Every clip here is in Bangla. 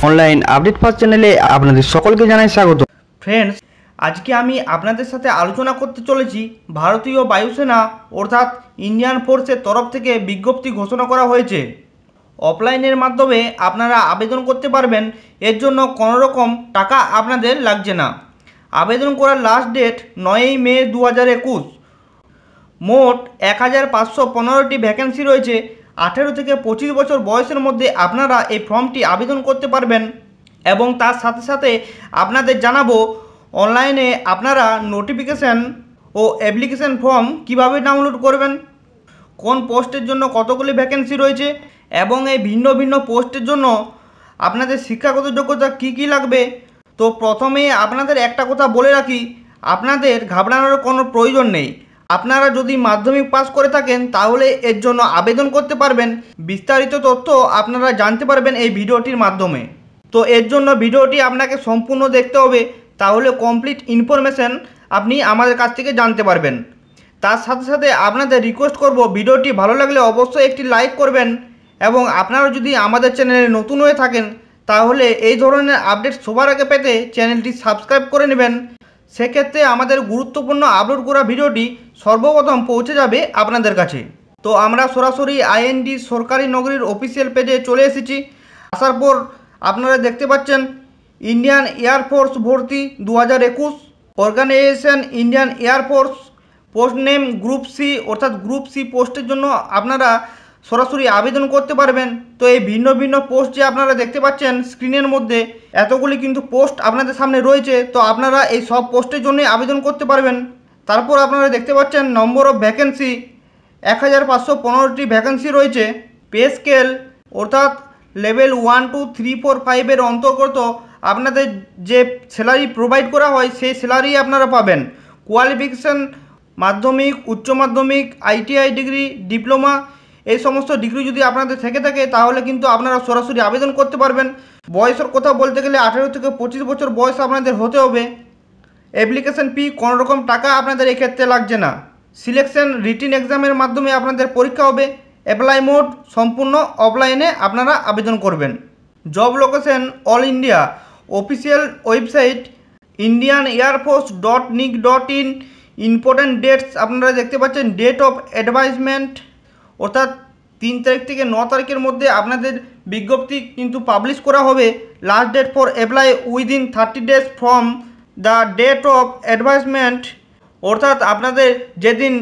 অনলাইন আপডেট ফার্স্ট চ্যানেলে আপনাদের সকলকে জানাই স্বাগত। ফ্রেন্ডস, আজকে আমি আপনাদের সাথে আলোচনা করতে চলেছি ভারতীয় বায়ুসেনা অর্থাৎ ইন্ডিয়ান ফোর্সের তরফ থেকে বিজ্ঞপ্তি ঘোষণা করা হয়েছে। অফলাইনের মাধ্যমে আপনারা আবেদন করতে পারবেন, এর জন্য কোনো রকম টাকা আপনাদের লাগছে না। আবেদন করার লাস্ট ডেট 9ই মে 2021। মোট 1515টি ভ্যাকেন্সি রয়েছে। 18 থেকে 25 বছর বয়সের মধ্যে আপনারা এই ফর্মটি আবেদন করতে পারবেন এবং তার সাথে সাথে আপনাদের জানাবো অনলাইনে আপনারা নোটিফিকেশান ও অ্যাপ্লিকেশান ফর্ম কিভাবে ডাউনলোড করবেন, কোন পোস্টের জন্য কতগুলি ভ্যাকেন্সি রয়েছে এবং এই ভিন্ন ভিন্ন পোস্টের জন্য আপনাদের শিক্ষাগত যোগ্যতা কী কী লাগবে। তো প্রথমে আপনাদের একটা কথা বলে রাখি, আপনাদের ঘাবড়ানোর কোনো প্রয়োজন নেই। আপনারা যদি মাধ্যমিক পাস করে থাকেন তাহলে এর জন্য আবেদন করতে পারবেন। বিস্তারিত তথ্য আপনারা জানতে পারবেন এই ভিডিওটির মাধ্যমে। তো এর জন্য ভিডিওটি আপনাকে সম্পূর্ণ দেখতে হবে, তাহলে কমপ্লিট ইনফরমেশন আপনি আমাদের কাছ থেকে জানতে পারবেন। তার সাথে সাথে আপনাদের রিকোয়েস্ট করব, ভিডিওটি ভালো লাগলে অবশ্যই একটি লাইক করবেন এবং আপনারা যদি আমাদের চ্যানেলে নতুন হয়ে থাকেন তাহলে এই ধরনের আপডেট সবার আগে পেতে চ্যানেলটি সাবস্ক্রাইব করে নেবেন। সেক্ষেত্রে আমাদের গুরুত্বপূর্ণ আপলোড করা ভিডিওটি সর্বপ্রথম পৌঁছে যাবে আপনাদের কাছে। তো আমরা সরাসরি আইএনডি সরকারি নগরীর অফিসিয়াল পেজে চলে এসেছি। আসার পর আপনারা দেখতে পাচ্ছেন ইন্ডিয়ান এয়ারফোর্স ভর্তি 2021, organisation Indian air force, post name group C, অর্থাৎ গ্রুপ সি পোস্টের জন্য আপনারা সরাসরি আবেদন করতে পারবেন। তো এই ভিন্ন ভিন্ন পোস্ট যে আপনারা দেখতে পাচ্ছেন স্ক্রিনের মধ্যে, এতগুলি কিন্তু পোস্ট আপনাদের সামনে রয়েছে। তো আপনারা এই সব পোস্টের জন্যই আবেদন করতে পারবেন। তারপর আপনারা দেখতে পাচ্ছেন নম্বর অফ ভ্যাকেন্সি 1515টি ভ্যাকেন্সি রয়েছে। পে স্কেল অর্থাৎ লেভেল 1, 2, 3, 4, 5 অন্তর্গত আপনাদের যে স্যালারি প্রোভাইড করা হয় সেই স্যালারি আপনারা পাবেন। কোয়ালিফিকেশান মাধ্যমিক, উচ্চ মাধ্যমিক, আইটিআই ডিগ্রি, ডিপ্লোমা, এই সমস্ত ডিগ্রি যদি আপনাদের থেকে থাকে তাহলে কিন্তু আপনারা সরাসরি আবেদন করতে পারবেন। বয়সের কথা বলতে গেলে 18 থেকে 25 বছর বয়স আপনাদের হতে হবে। অ্যাপ্লিকেশন ফি কোনো রকম টাকা আপনাদের এক্ষেত্রে লাগছে না। সিলেকশন রিটিন এক্সামের মাধ্যমে আপনাদের পরীক্ষা হবে। অ্যাপ্লাই মোড সম্পূর্ণ অফলাইনে আপনারা আবেদন করবেন। Job location all India, official website indianearforce.nic.in। Important dates আপনারা দেখতে পাচ্ছেন, ডেট অফ অ্যাডভার্টাইজমেন্ট অর্থাৎ 3 তারিখ থেকে 9 তারিখের মধ্যে আপনাদের বিজ্ঞপ্তি কিন্তু পাবলিশ করা হবে। Last date for apply within 30 days from the date of advertisement, অর্থাৎ আপনাদের যেদিন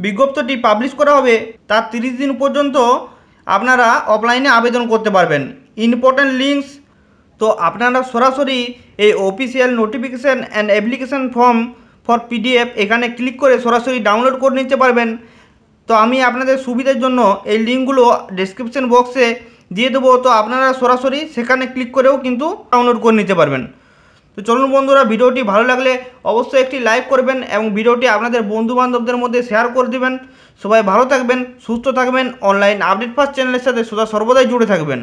বিজ্ঞপ্তিটি পাবলিশ করা হবে তার 30 দিন পর্যন্ত আপনারা অফলাইনে আবেদন করতে পারবেন। ইম্পর্ট্যান্ট লিঙ্কস, তো আপনারা সরাসরি এই official notification and application form for PDF এখানে ক্লিক করে সরাসরি ডাউনলোড করে নিতে পারবেন। তো আমি আপনাদের সুবিধার জন্য এই লিঙ্কগুলো ডেসক্রিপশন বক্সে দিয়ে দেবো, তো আপনারা সরাসরি সেখানে ক্লিক করেও কিন্তু ডাউনলোড করে নিতে পারবেন। তো চলুন বন্ধুরা, ভিডিওটি ভালো লাগলে অবশ্যই একটি লাইক করবেন এবং ভিডিওটি আপনাদের বন্ধুবান্ধবদের মধ্যে শেয়ার করে দেবেন। সবাই ভালো থাকবেন, সুস্থ থাকবেন, অনলাইন আপডেট ফার্স্ট চ্যানেলের সাথে সদা সর্বদাই জুড়ে থাকবেন।